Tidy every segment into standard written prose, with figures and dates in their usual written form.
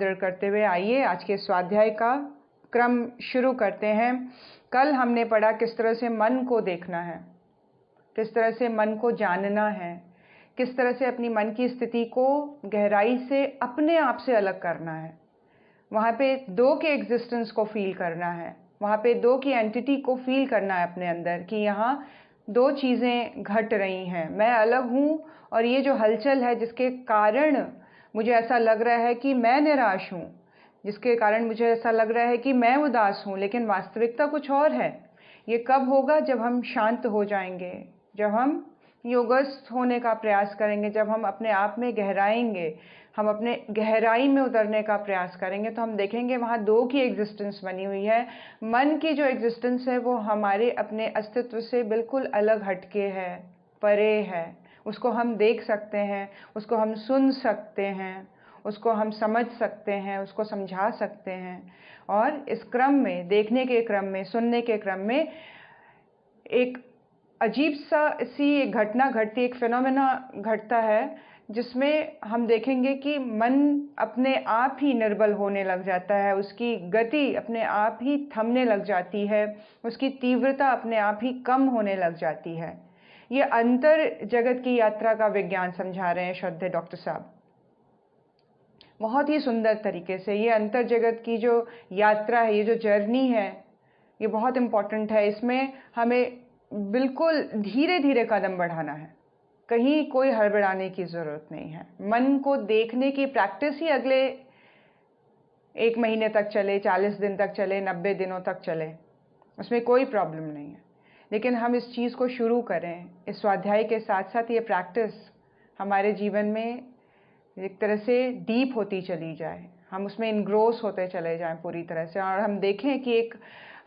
दृढ़ करते हुए आइए आज के स्वाध्याय का क्रम शुरू करते हैं। कल हमने पढ़ा किस तरह से मन को देखना है, किस तरह से मन को जानना है, किस तरह से अपनी मन की स्थिति को गहराई से अपने आप से अलग करना है। वहाँ पे दो के एग्जिस्टेंस को फील करना है, वहाँ पे दो की एंटिटी को फील करना है अपने अंदर कि यहाँ दो चीज़ें घट रही हैं। मैं अलग हूँ और ये जो हलचल है जिसके कारण मुझे ऐसा लग रहा है कि मैं निराश हूँ, जिसके कारण मुझे ऐसा लग रहा है कि मैं उदास हूँ, लेकिन वास्तविकता कुछ और है। ये कब होगा? जब हम शांत हो जाएंगे, जब हम योगस्थ होने का प्रयास करेंगे, जब हम अपने आप में गहराएंगे, हम अपने गहराई में उतरने का प्रयास करेंगे, तो हम देखेंगे वहाँ दो की एग्जिस्टेंस बनी हुई है। मन की जो एग्जिस्टेंस है वो हमारे अपने अस्तित्व से बिल्कुल अलग हटके है, परे है। उसको हम देख सकते हैं, उसको हम सुन सकते हैं, उसको हम समझ सकते हैं, उसको समझा सकते हैं। और इस क्रम में, देखने के क्रम में, सुनने के क्रम में एक अजीब सी एक घटना घटती, एक फिनोमेना घटता है जिसमें हम देखेंगे कि मन अपने आप ही निर्बल होने लग जाता है, उसकी गति अपने आप ही थमने लग जाती है, उसकी तीव्रता अपने आप ही कम होने लग जाती है। ये अंतर जगत की यात्रा का विज्ञान समझा रहे हैं श्रद्धेय डॉक्टर साहब, बहुत ही सुंदर तरीके से। ये अंतर जगत की जो यात्रा है, ये जो जर्नी है, ये बहुत इम्पॉर्टेंट है। इसमें हमें बिल्कुल धीरे धीरे कदम बढ़ाना है, कहीं कोई हड़बड़ाने की ज़रूरत नहीं है। मन को देखने की प्रैक्टिस ही अगले 1 महीने तक चले, 40 दिन तक चले, 90 दिनों तक चले, उसमें कोई प्रॉब्लम नहीं है। लेकिन हम इस चीज़ को शुरू करें, इस स्वाध्याय के साथ साथ ये प्रैक्टिस हमारे जीवन में एक तरह से डीप होती चली जाए, हम उसमें इनग्रोस होते चले जाएं पूरी तरह से, और हम देखें कि एक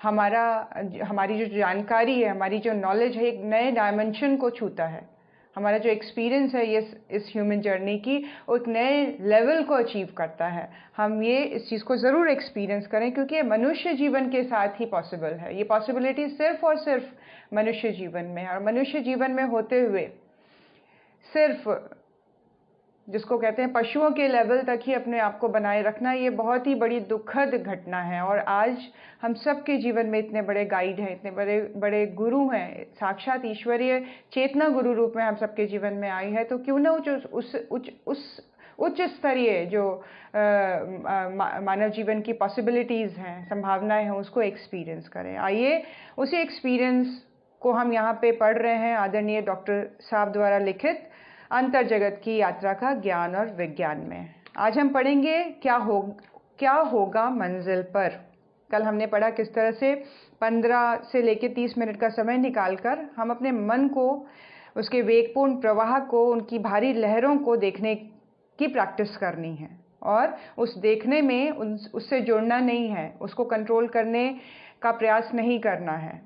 हमारी जो जानकारी है, हमारी जो नॉलेज है, एक नए डायमेंशन को छूता है। हमारा जो एक्सपीरियंस है ये इस ह्यूमन जर्नी की, वो एक नए लेवल को अचीव करता है। हम ये इस चीज़ को ज़रूर एक्सपीरियंस करें, क्योंकि ये मनुष्य जीवन के साथ ही पॉसिबल है। ये पॉसिबिलिटी सिर्फ और सिर्फ मनुष्य जीवन में है, और मनुष्य जीवन में होते हुए सिर्फ जिसको कहते हैं पशुओं के लेवल तक ही अपने आप को बनाए रखना, ये बहुत ही बड़ी दुखद घटना है। और आज हम सबके जीवन में इतने बड़े गाइड हैं, इतने बड़े बड़े गुरु हैं, साक्षात ईश्वरीय चेतना गुरु रूप में हम सबके जीवन में आई है, तो क्यों ना उच्च स्तरीय जो मानव जीवन की पॉसिबिलिटीज़ हैं, संभावनाएं हैं, उसको एक्सपीरियंस करें। आइए उसी एक्सपीरियंस को हम यहाँ पे पढ़ रहे हैं आदरणीय डॉक्टर साहब द्वारा लिखित अंतर जगत की यात्रा का ज्ञान और विज्ञान में। आज हम पढ़ेंगे क्या होगा मंजिल पर। कल हमने पढ़ा किस तरह से 15 से लेकर 30 मिनट का समय निकालकर हम अपने मन को, उसके वेगपूर्ण प्रवाह को, उनकी भारी लहरों को देखने की प्रैक्टिस करनी है। और उस देखने में उससे जुड़ना नहीं है, उसको कंट्रोल करने का प्रयास नहीं करना है,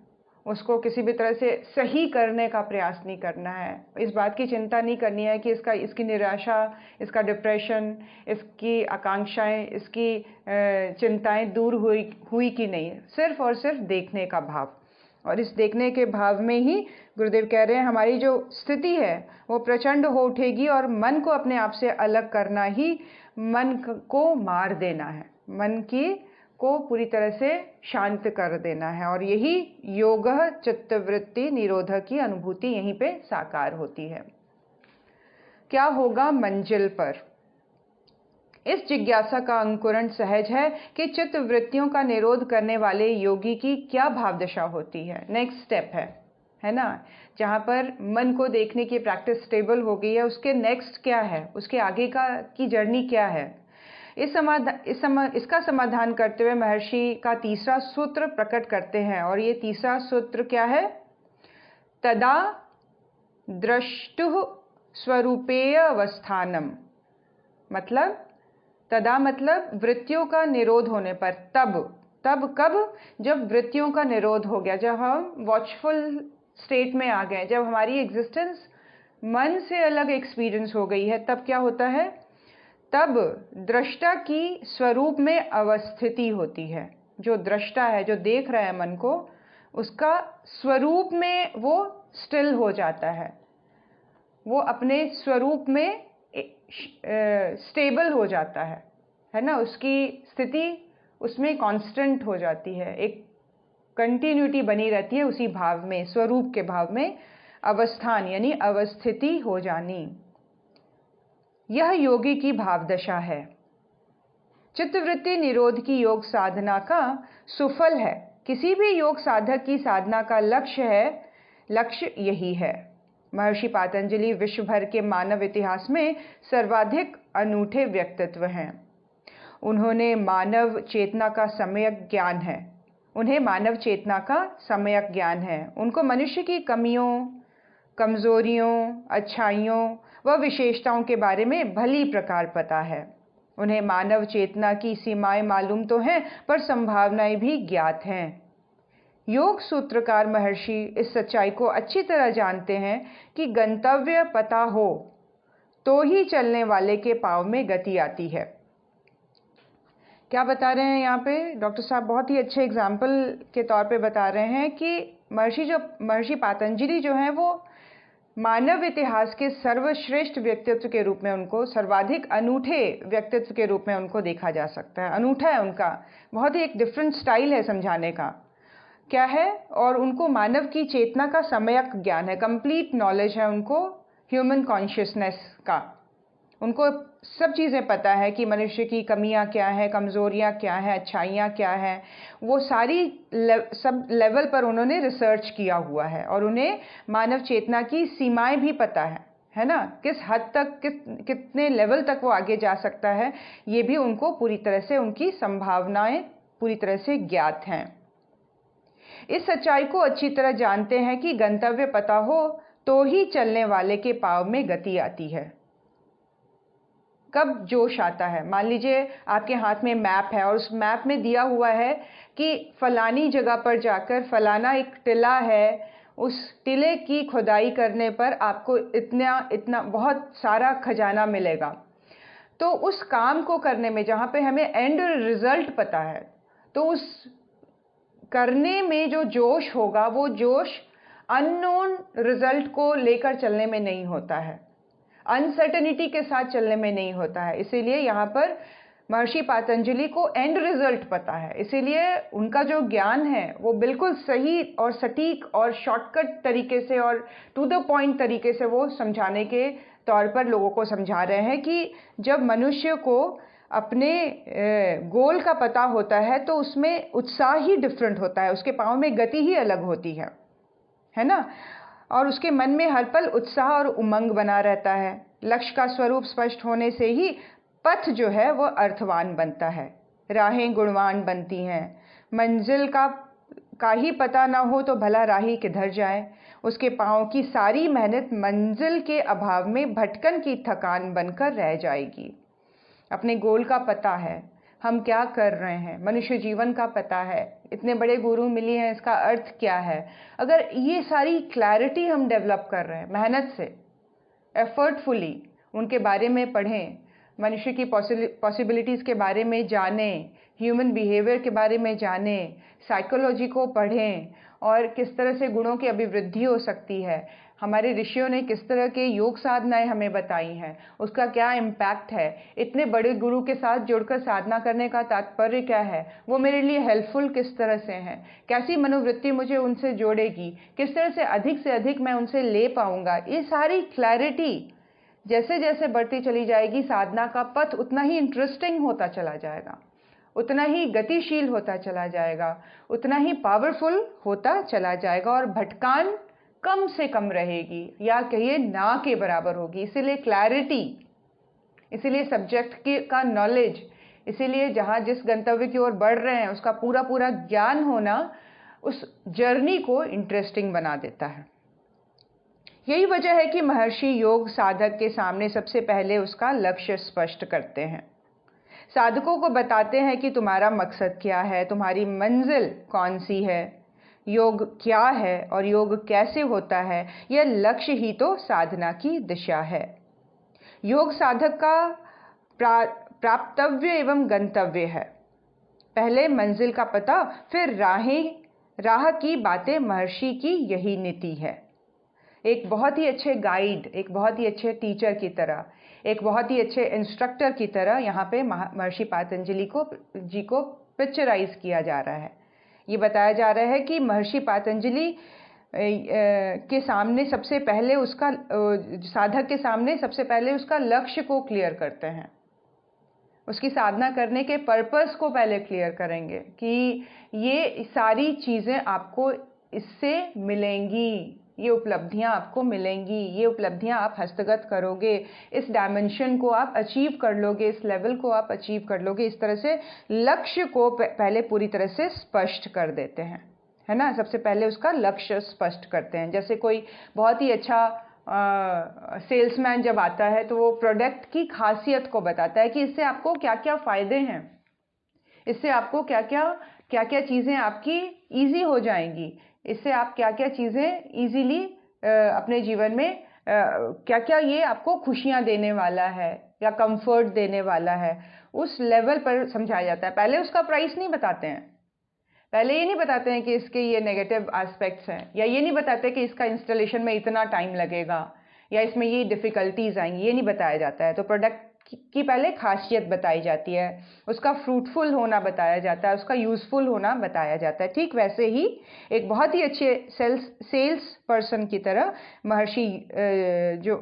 उसको किसी भी तरह से सही करने का प्रयास नहीं करना है, इस बात की चिंता नहीं करनी है कि इसकी निराशा, इसका डिप्रेशन, इसकी आकांक्षाएं, इसकी चिंताएं दूर हुई कि नहीं। सिर्फ और सिर्फ देखने का भाव, और इस देखने के भाव में ही गुरुदेव कह रहे हैं हमारी जो स्थिति है वो प्रचंड हो उठेगी, और मन को अपने आप से अलग करना ही मन को मार देना है, मन की को पूरी तरह से शांत कर देना है। और यही योग चित्तवृत्ति निरोध की अनुभूति यहीं पे साकार होती है। क्या होगा मंजिल पर? इस जिज्ञासा का अंकुरण सहज है कि चित्त वृत्तियों का निरोध करने वाले योगी की क्या भाव दशा होती है। नेक्स्ट स्टेप है ना, जहाँ पर मन को देखने की प्रैक्टिस स्टेबल हो गई है, उसके नेक्स्ट क्या है, उसके आगे की जर्नी क्या है। इसका समाधान करते हुए महर्षि का तीसरा सूत्र प्रकट करते हैं, और ये तीसरा सूत्र क्या है? तदा द्रष्टुः स्वरूपेय अवस्थानम। मतलब तदा मतलब वृत्तियों का निरोध होने पर। तब कब? जब वृत्तियों का निरोध हो गया, जब हम वॉचफुल स्टेट में आ गए, जब हमारी एग्जिस्टेंस मन से अलग एक्सपीरियंस हो गई है, तब क्या होता है? तब दृष्टा की स्वरूप में अवस्थिति होती है। जो दृष्टा है, जो देख रहा है मन को, उसका स्वरूप में वो स्टिल हो जाता है, वो अपने स्वरूप में स्टेबल हो जाता है है ना, उसकी स्थिति उसमें कांस्टेंट हो जाती है, एक कंटिन्यूटी बनी रहती है उसी भाव में, स्वरूप के भाव में अवस्थान यानी अवस्थिति हो जानी। यह योगी की भावदशा है। चित्तवृत्ति निरोध की योग साधना का सुफल है। किसी भी योग साधक की साधना का लक्ष्य यही है। महर्षि पातंजलि विश्व भर के मानव इतिहास में सर्वाधिक अनूठे व्यक्तित्व हैं। उन्हें मानव चेतना का सम्यक ज्ञान है। उनको मनुष्य की कमियों, कमजोरियों, अच्छाइयों व विशेषताओं के बारे में भली प्रकार पता है। उन्हें मानव चेतना की सीमाएं मालूम तो हैं, पर संभावनाएं भी ज्ञात हैं। योग सूत्रकार महर्षि इस सच्चाई को अच्छी तरह जानते हैं कि गंतव्य पता हो तो ही चलने वाले के पांव में गति आती है। क्या बता रहे हैं यहाँ पे डॉक्टर साहब? बहुत ही अच्छे एग्जाम्पल के तौर पे बता रहे हैं कि महर्षि पातंजलि जो हैं वो मानव इतिहास के सर्वश्रेष्ठ व्यक्तित्व के रूप में, उनको सर्वाधिक अनूठे व्यक्तित्व के रूप में उनको देखा जा सकता है। अनूठा है उनका, बहुत ही एक डिफरेंट स्टाइल है समझाने का, क्या है, और उनको मानव की चेतना का सम्यक ज्ञान है, कंप्लीट नॉलेज है उनको ह्यूमन कॉन्शियसनेस का। उनको सब चीज़ें पता है कि मनुष्य की कमियां क्या है, कमज़ोरियां क्या है, अच्छाइयां क्या है, वो सारी सब लेवल पर उन्होंने रिसर्च किया हुआ है। और उन्हें मानव चेतना की सीमाएं भी पता है ना, किस हद तक, कितने लेवल तक वो आगे जा सकता है, ये भी उनको पूरी तरह से, उनकी संभावनाएं पूरी तरह से ज्ञात हैं। इस सच्चाई को अच्छी तरह जानते हैं कि गंतव्य पता हो तो ही चलने वाले के पांव में गति आती है। कब जोश आता है? मान लीजिए आपके हाथ में मैप है और उस मैप में दिया हुआ है कि फलानी जगह पर जाकर फलाना एक टिला है, उस टिले की खुदाई करने पर आपको इतना बहुत सारा खजाना मिलेगा। तो उस काम को करने में, जहाँ पे हमें एंड रिजल्ट पता है, तो उस करने में जो जोश होगा वो जोश अननोन रिजल्ट को लेकर चलने में नहीं होता है, अनसर्टेनिटी के साथ चलने में नहीं होता है। इसीलिए यहाँ पर महर्षि पातंजलि को एंड रिजल्ट पता है, इसीलिए उनका जो ज्ञान है वो बिल्कुल सही और सटीक और शॉर्टकट तरीके से और टू द पॉइंट तरीके से वो समझाने के तौर पर लोगों को समझा रहे हैं कि जब मनुष्य को अपने गोल का पता होता है तो उसमें उत्साह ही डिफरेंट होता है, उसके पाँव में गति ही अलग होती है ना, और उसके मन में हर पल उत्साह और उमंग बना रहता है। लक्ष्य का स्वरूप स्पष्ट होने से ही पथ जो है वो अर्थवान बनता है, राहें गुणवान बनती हैं। मंजिल का ही पता ना हो तो भला राही किधर जाए, उसके पाँव की सारी मेहनत मंजिल के अभाव में भटकन की थकान बनकर रह जाएगी। अपने गोल का पता है, हम क्या कर रहे हैं, मनुष्य जीवन का पता है, इतने बड़े गुरु मिली हैं, इसका अर्थ क्या है। अगर ये सारी क्लैरिटी हम डेवलप कर रहे हैं मेहनत से, एफर्टफुली उनके बारे में पढ़ें, मनुष्य की पॉसिबिलिटीज़ के बारे में जानें, ह्यूमन बिहेवियर के बारे में जानें, साइकोलॉजी को पढ़ें और किस तरह से गुणों की अभिवृद्धि हो सकती है, हमारे ऋषियों ने किस तरह के योग साधनाएं हमें बताई हैं, उसका क्या इम्पैक्ट है, इतने बड़े गुरु के साथ जुड़कर साधना करने का तात्पर्य क्या है, वो मेरे लिए हेल्पफुल किस तरह से हैं, कैसी मनोवृत्ति मुझे उनसे जोड़ेगी, किस तरह से अधिक मैं उनसे ले पाऊंगा। ये सारी क्लैरिटी जैसे जैसे बढ़ती चली जाएगी, साधना का पथ उतना ही इंटरेस्टिंग होता चला जाएगा, उतना ही गतिशील होता चला जाएगा, उतना ही पावरफुल होता चला जाएगा और भटकान कम से कम रहेगी, या कहिए ना के बराबर होगी। इसीलिए क्लैरिटी, इसीलिए सब्जेक्ट का नॉलेज, इसीलिए जहाँ जिस गंतव्य की ओर बढ़ रहे हैं उसका पूरा ज्ञान होना उस जर्नी को इंटरेस्टिंग बना देता है। यही वजह है कि महर्षि योग साधक के सामने सबसे पहले उसका लक्ष्य स्पष्ट करते हैं, साधकों को बताते हैं कि तुम्हारा मकसद क्या है, तुम्हारी मंजिल कौन सी है, योग क्या है और योग कैसे होता है। यह लक्ष्य ही तो साधना की दिशा है। योग साधक का प्राप्तव्य एवं गंतव्य है। पहले मंजिल का पता, फिर राह की बातें, महर्षि की यही नीति है। एक बहुत ही अच्छे गाइड, एक बहुत ही अच्छे टीचर की तरह, एक बहुत ही अच्छे इंस्ट्रक्टर की तरह यहाँ पे महर्षि पतंजलि जी को पिक्चराइज किया जा रहा है। ये बताया जा रहा है कि महर्षि पतंजलि के सामने सबसे पहले उसका साधक के सामने सबसे पहले उसका लक्ष्य को क्लियर करते हैं, उसकी साधना करने के पर्पस को पहले क्लियर करेंगे कि ये सारी चीज़ें आपको इससे मिलेंगी, ये उपलब्धियां आपको मिलेंगी, ये उपलब्धियां आप हस्तगत करोगे, इस डायमेंशन को आप अचीव कर लोगे, इस लेवल को आप अचीव कर लोगे। इस तरह से लक्ष्य को पहले पूरी तरह से स्पष्ट कर देते हैं, है ना। सबसे पहले उसका लक्ष्य स्पष्ट करते हैं। जैसे कोई बहुत ही अच्छा सेल्समैन जब आता है तो वो प्रोडक्ट की खासियत को बताता है कि इससे आपको क्या क्या फ़ायदे हैं, इससे आपको क्या क्या चीज़ें आपकी ईजी हो जाएंगी, इससे आप क्या क्या चीज़ें ईजीली अपने जीवन में क्या क्या ये आपको खुशियाँ देने वाला है या कंफर्ट देने वाला है, उस लेवल पर समझाया जाता है। पहले उसका प्राइस नहीं बताते हैं, पहले ये नहीं बताते हैं कि इसके ये नेगेटिव एस्पेक्ट्स हैं, या ये नहीं बताते कि इसका इंस्टॉलेशन में इतना टाइम लगेगा या इसमें ये डिफ़िकल्टीज आएंगी, ये नहीं बताया जाता है। तो प्रोडक्ट की पहले खासियत बताई जाती है, उसका फ्रूटफुल होना बताया जाता है, उसका यूज़फुल होना बताया जाता है। ठीक वैसे ही एक बहुत ही अच्छे सेल्स पर्सन की तरह महर्षि जो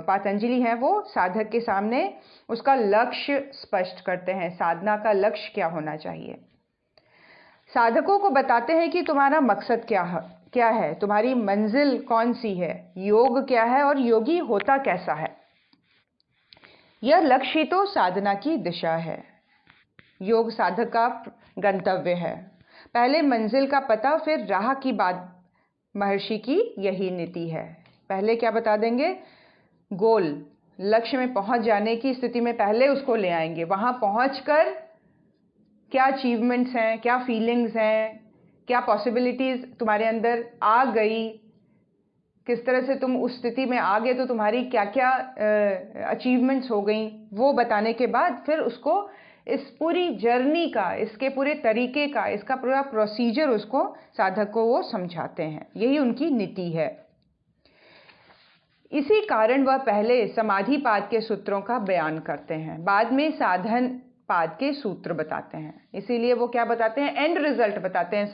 पतंजलि हैं वो साधक के सामने उसका लक्ष्य स्पष्ट करते हैं, साधना का लक्ष्य क्या होना चाहिए। साधकों को बताते हैं कि तुम्हारा मकसद क्या है, तुम्हारी मंजिल कौन सी है, योग क्या है और योगी होता कैसा है। यह लक्ष्य ही तो साधना की दिशा है। योग साधक का गंतव्य है। पहले मंजिल का पता, फिर राह की बात। महर्षि की यही नीति है। पहले क्या बता देंगे, गोल, लक्ष्य में पहुंच जाने की स्थिति में पहले उसको ले आएंगे। वहां पहुंचकर क्या अचीवमेंट्स हैं, क्या फीलिंग्स हैं, क्या पॉसिबिलिटीज़ तुम्हारे अंदर आ गई, किस तरह से तुम उस स्थिति में आ गए तो तुम्हारी क्या क्या अचीवमेंट्स हो गई, वो बताने के बाद फिर उसको इस पूरी जर्नी का, इसके पूरे तरीके का, इसका पूरा प्रोसीजर उसको साधक को वो समझाते हैं। यही उनकी नीति है। इसी कारण वह पहले समाधिपाद के सूत्रों का बयान करते हैं, बाद में साधन पाद के सूत्र बताते हैं। इसीलिए वो क्या बताते हैं, एंड रिजल्ट बताते हैं,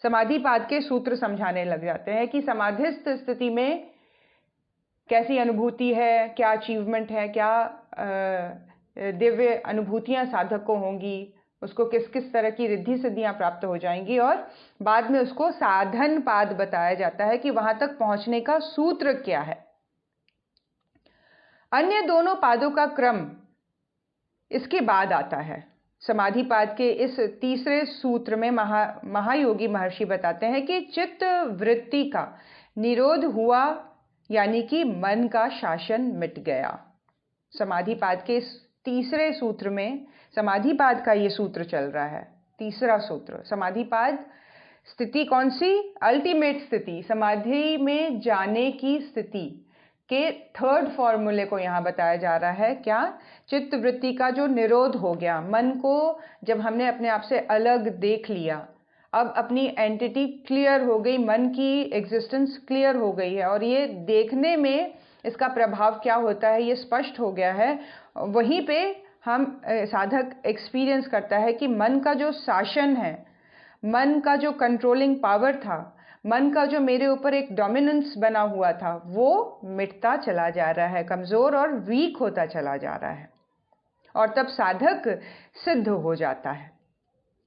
समाधिपाद के सूत्र समझाने लग जाते हैं कि समाधिस्थ स्थिति में कैसी अनुभूति है, क्या अचीवमेंट है, क्या दिव्य अनुभूतियां साधक को होंगी, उसको किस किस तरह की रिद्धि सिद्धियां प्राप्त हो जाएंगी, और बाद में उसको साधन पाद बताया जाता है कि वहां तक पहुंचने का सूत्र क्या है। अन्य दोनों पादों का क्रम इसके बाद आता है। समाधिपाद के इस तीसरे सूत्र में महायोगी महर्षि बताते हैं कि चित्त वृत्ति का निरोध हुआ, यानी कि मन का शासन मिट गया। समाधिपाद के इस तीसरे सूत्र में, समाधिपाद का ये सूत्र चल रहा है, तीसरा सूत्र। समाधिपाद स्थिति कौन सी, अल्टीमेट स्थिति, समाधि में जाने की स्थिति के थर्ड फॉर्मूले को यहाँ बताया जा रहा है। क्या, चित्त वृत्ति का जो निरोध हो गया, मन को जब हमने अपने आप से अलग देख लिया, अब अपनी एंटिटी क्लियर हो गई, मन की एग्जिस्टेंस क्लियर हो गई है, और ये देखने में इसका प्रभाव क्या होता है ये स्पष्ट हो गया है। वहीं पे हम साधक एक्सपीरियंस करता है कि मन का जो शासन है, मन का जो कंट्रोलिंग पावर था, मन का जो मेरे ऊपर एक डोमिनेंस बना हुआ था, वो मिटता चला जा रहा है, कमज़ोर और वीक होता चला जा रहा है, और तब साधक सिद्ध हो जाता है।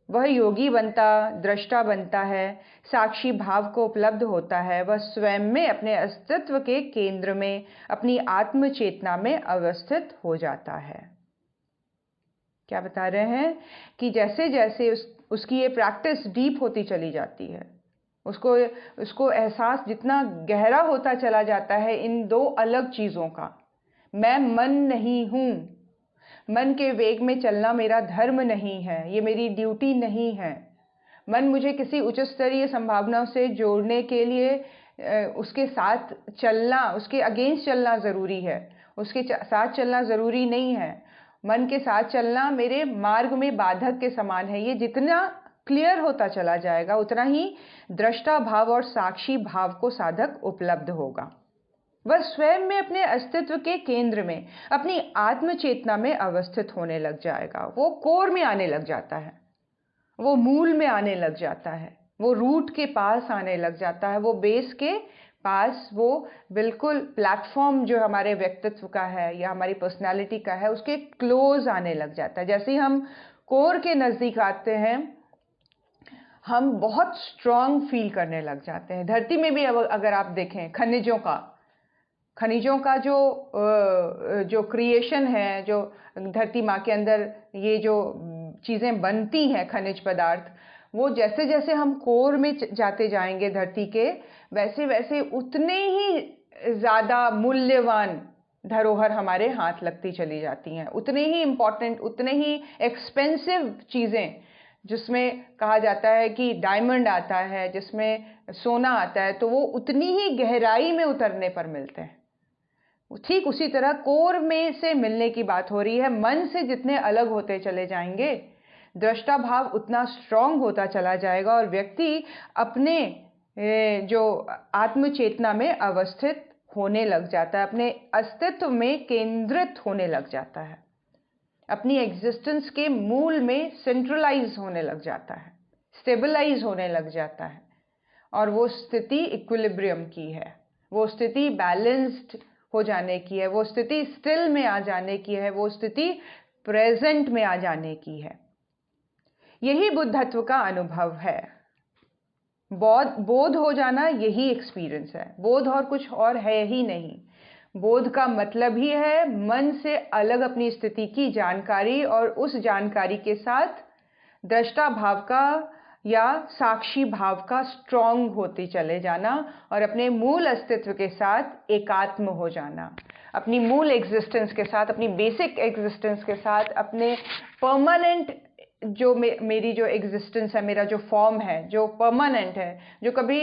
वह योगी बनता, दृष्टा बनता है, साक्षी भाव को उपलब्ध होता है। वह स्वयं में, अपने अस्तित्व के केंद्र में, अपनी आत्म चेतना में अवस्थित हो जाता है। क्या बता रहे हैं कि जैसे जैसे उसकी ये प्रैक्टिस डीप होती चली जाती है, उसको एहसास जितना गहरा होता चला जाता है इन दो अलग चीज़ों का, मैं मन नहीं हूँ, मन के वेग में चलना मेरा धर्म नहीं है, ये मेरी ड्यूटी नहीं है, मन मुझे किसी उच्च स्तरीय संभावना से जोड़ने के लिए उसके साथ चलना, उसके अगेंस्ट चलना ज़रूरी है, उसके साथ चलना ज़रूरी नहीं है। मन के साथ चलना मेरे मार्ग में बाधक के समान है। ये जितना क्लियर होता चला जाएगा उतना ही दृष्टा भाव और साक्षी भाव को साधक उपलब्ध होगा। वह स्वयं में अपने अस्तित्व के केंद्र में, अपनी आत्म चेतना में अवस्थित होने लग जाएगा। वो कोर में आने लग जाता है, वो मूल में आने लग जाता है, वो रूट के पास आने लग जाता है, वो बेस के पास, वो बिल्कुल प्लेटफॉर्म जो हमारे व्यक्तित्व का है या हमारी पर्सनालिटी का है, उसके क्लोज आने लग जाता है। जैसे ही हम कोर के नज़दीक आते हैं, हम बहुत स्ट्रांग फील करने लग जाते हैं। धरती में भी अगर आप देखें खनिजों का जो क्रिएशन है, जो धरती माँ के अंदर ये जो चीज़ें बनती हैं, खनिज पदार्थ, वो जैसे जैसे हम कोर में जाते जाएंगे धरती के, वैसे वैसे उतने ही ज़्यादा मूल्यवान धरोहर हमारे हाथ लगती चली जाती हैं, उतने ही इम्पॉर्टेंट, उतने ही एक्सपेंसिव चीज़ें, जिसमें कहा जाता है कि डायमंड आता है, जिसमें सोना आता है, तो वो उतनी ही गहराई में उतरने पर मिलते हैं। ठीक उसी तरह कोर में से मिलने की बात हो रही है। मन से जितने अलग होते चले जाएंगे, दृष्टा भाव उतना स्ट्रांग होता चला जाएगा और व्यक्ति अपने जो आत्म चेतना में अवस्थित होने लग जाता है, अपने अस्तित्व में केंद्रित होने लग जाता है, अपनी एग्जिस्टेंस के मूल में सेंट्रलाइज होने लग जाता है, स्टेबलाइज होने लग जाता है। और वो स्थिति इक्विलिब्रियम की है, वो स्थिति बैलेंस्ड हो जाने की है, वो स्थिति स्टिल में आ जाने की है, वो स्थिति प्रेजेंट में आ जाने की है। यही बुद्धत्व का अनुभव है। बोध हो जाना यही एक्सपीरियंस है। बोध और कुछ और है ही नहीं। बोध का मतलब ही है मन से अलग अपनी स्थिति की जानकारी और उस जानकारी के साथ दृष्टा भाव का या साक्षी भाव का स्ट्रॉन्ग होते चले जाना और अपने मूल अस्तित्व के साथ एकात्म हो जाना, अपनी मूल एग्जिस्टेंस के साथ, अपनी बेसिक एग्जिस्टेंस के साथ, अपने परमानेंट जो मेरी जो एग्जिस्टेंस है, मेरा जो फॉर्म है, जो परमानेंट है, जो कभी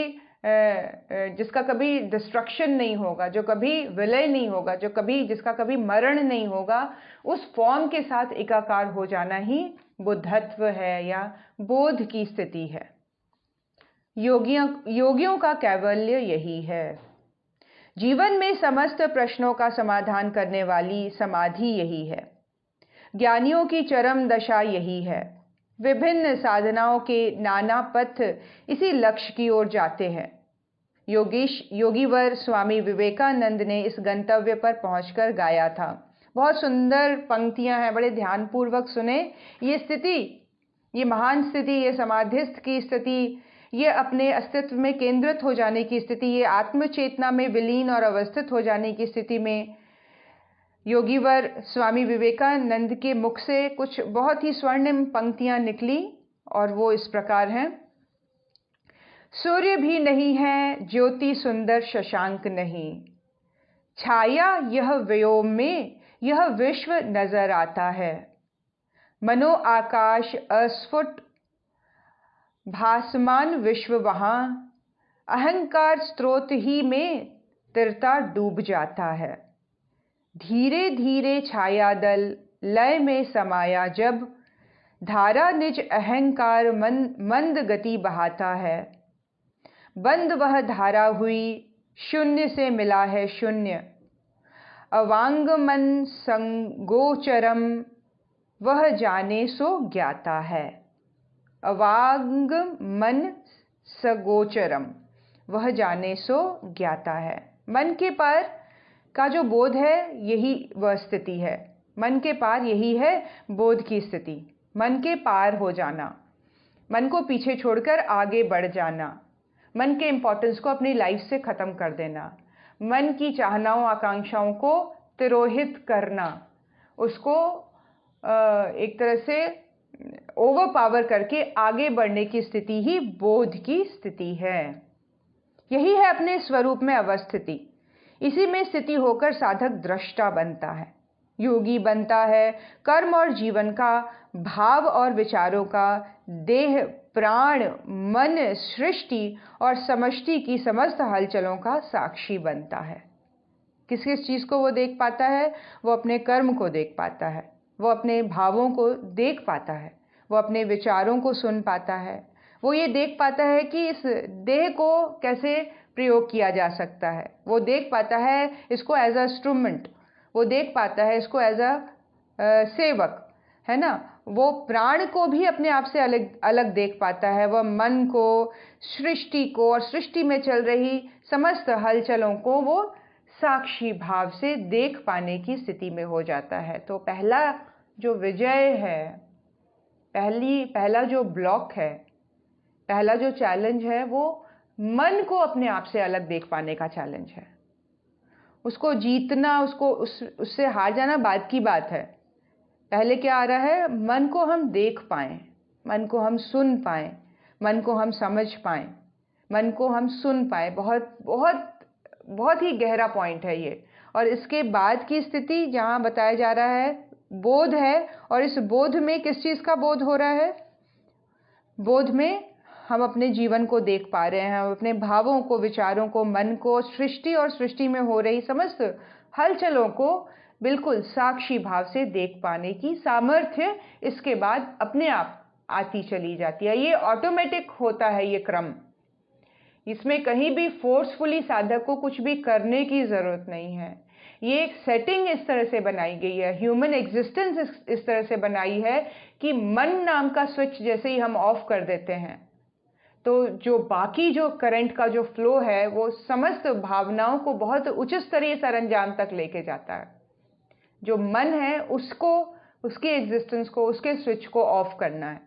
जिसका कभी डिस्ट्रक्शन नहीं होगा, जो कभी विलय नहीं होगा, जिसका कभी मरण नहीं होगा, उस फॉर्म के साथ एकाकार हो जाना ही बुद्धत्व है या बोध की स्थिति है। योगियों का कैवल्य यही है। जीवन में समस्त प्रश्नों का समाधान करने वाली समाधि यही है। ज्ञानियों की चरम दशा यही है। विभिन्न साधनाओं के नाना पथ इसी लक्ष्य की ओर जाते हैं। योगीवर स्वामी विवेकानंद ने इस गंतव्य पर पहुंचकर गाया था। बहुत सुंदर पंक्तियां हैं, बड़े ध्यानपूर्वक सुने। ये स्थिति, ये महान स्थिति, ये समाधिस्थ की स्थिति, ये अपने अस्तित्व में केंद्रित हो जाने की स्थिति, ये आत्मचेतना में विलीन और अवस्थित हो जाने की स्थिति में योगीवर स्वामी विवेकानंद के मुख से कुछ बहुत ही स्वर्णिम पंक्तियां निकली और वो इस प्रकार हैं। सूर्य भी नहीं है, ज्योति सुंदर शशांक नहीं, छाया यह व्योम में यह विश्व नजर आता है। मनो आकाश अस्फुट भासमान विश्व वहां, अहंकार स्रोत ही में तिरता डूब जाता है। धीरे धीरे छाया दल लय में समाया जब, धारा निज अहंकार मंद गति बहाता है। बंद वह धारा हुई, शून्य से मिला है शून्य, अवांग मन संगोचरम वह जाने सो ज्ञाता है। अवांग मन सगोचरम वह जाने सो ज्ञाता है। मन के पार का जो बोध है, यही वह स्थिति है। मन के पार यही है बोध की स्थिति। मन के पार हो जाना, मन को पीछे छोड़कर आगे बढ़ जाना, मन के इम्पोर्टेंस को अपनी लाइफ से ख़त्म कर देना, मन की चाहनाओं आकांक्षाओं को तिरोहित करना, उसको एक तरह से ओवर पावर करके आगे बढ़ने की स्थिति ही बोध की स्थिति है। यही है अपने स्वरूप में अवस्थिति। इसी में स्थिति होकर साधक दृष्टा बनता है, योगी बनता है, कर्म और जीवन का, भाव और विचारों का, देह प्राण मन सृष्टि और समष्टि की समस्त हलचलों का साक्षी बनता है। किस किस चीज़ को वो देख पाता है? वो अपने कर्म को देख पाता है, वो अपने भावों को देख पाता है, वो अपने विचारों को सुन पाता है, वो ये देख पाता है कि इस देह को कैसे प्रयोग किया जा सकता है। वो देख पाता है इसको एज अ इंस्ट्रूमेंट, वो देख पाता है इसको एज अ सेवक, है ना। वो प्राण को भी अपने आप से अलग अलग देख पाता है। वह मन को, सृष्टि को और सृष्टि में चल रही समस्त हलचलों को वो साक्षी भाव से देख पाने की स्थिति में हो जाता है। तो पहला जो विजय है, पहला जो ब्लॉक है, पहला जो चैलेंज है, वो मन को अपने आप से अलग देख पाने का चैलेंज है। उसको जीतना, उससे हार जाना बाद की बात है। पहले क्या आ रहा है, मन को हम देख पाएं, मन को हम सुन पाएं, मन को हम समझ पाएं, मन को हम सुन पाएं। बहुत बहुत बहुत ही गहरा पॉइंट है ये। और इसके बाद की स्थिति जहाँ बताया जा रहा है बोध है, और इस बोध में किस चीज़ का बोध हो रहा है? बोध में हम अपने जीवन को देख पा रहे हैं, हम अपने भावों को, विचारों को, मन को, सृष्टि और सृष्टि में हो रही समस्त हलचलों को बिल्कुल साक्षी भाव से देख पाने की सामर्थ्य इसके बाद अपने आप आती चली जाती है। ये ऑटोमेटिक होता है ये क्रम। इसमें कहीं भी फोर्सफुली साधक को कुछ भी करने की ज़रूरत नहीं है। ये एक सेटिंग इस तरह से बनाई गई है, ह्यूमन एग्जिस्टेंस इस तरह से बनाई है कि मन नाम का स्विच जैसे ही हम ऑफ कर देते हैं तो जो बाकी जो करंट का जो फ्लो है वो समस्त भावनाओं को बहुत उच्च स्तरीय सरंजाम तक लेके जाता है। जो मन है उसको, उसके एग्जिस्टेंस को, उसके स्विच को ऑफ करना है,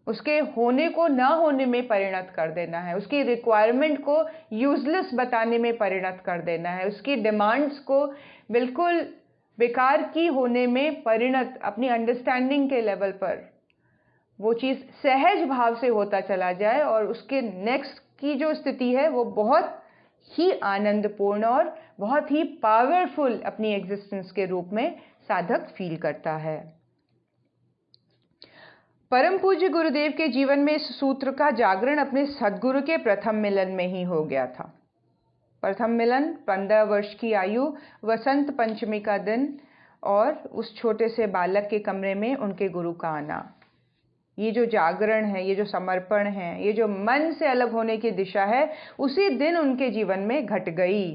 उसके होने को ना होने में परिणत कर देना है, उसकी रिक्वायरमेंट को यूजलेस बताने में परिणत कर देना है, उसकी डिमांड्स को बिल्कुल बेकार की होने में परिणत, अपनी अंडरस्टैंडिंग के लेवल पर वो चीज़ सहज भाव से होता चला जाए और उसके नेक्स्ट की जो स्थिति है वो बहुत ही आनंदपूर्ण और बहुत ही पावरफुल अपनी एग्जिस्टेंस के रूप में साधक फील करता है। परम पूज्य गुरुदेव के जीवन में इस सूत्र का जागरण अपने सद्गुरु के प्रथम मिलन में ही हो गया था। प्रथम मिलन 15 वर्ष की आयु, वसंत पंचमी का दिन और उस छोटे से बालक के कमरे में उनके गुरु का आना। ये जो जागरण है, ये जो समर्पण है, ये जो मन से अलग होने की दिशा है, उसी दिन उनके जीवन में घट गई।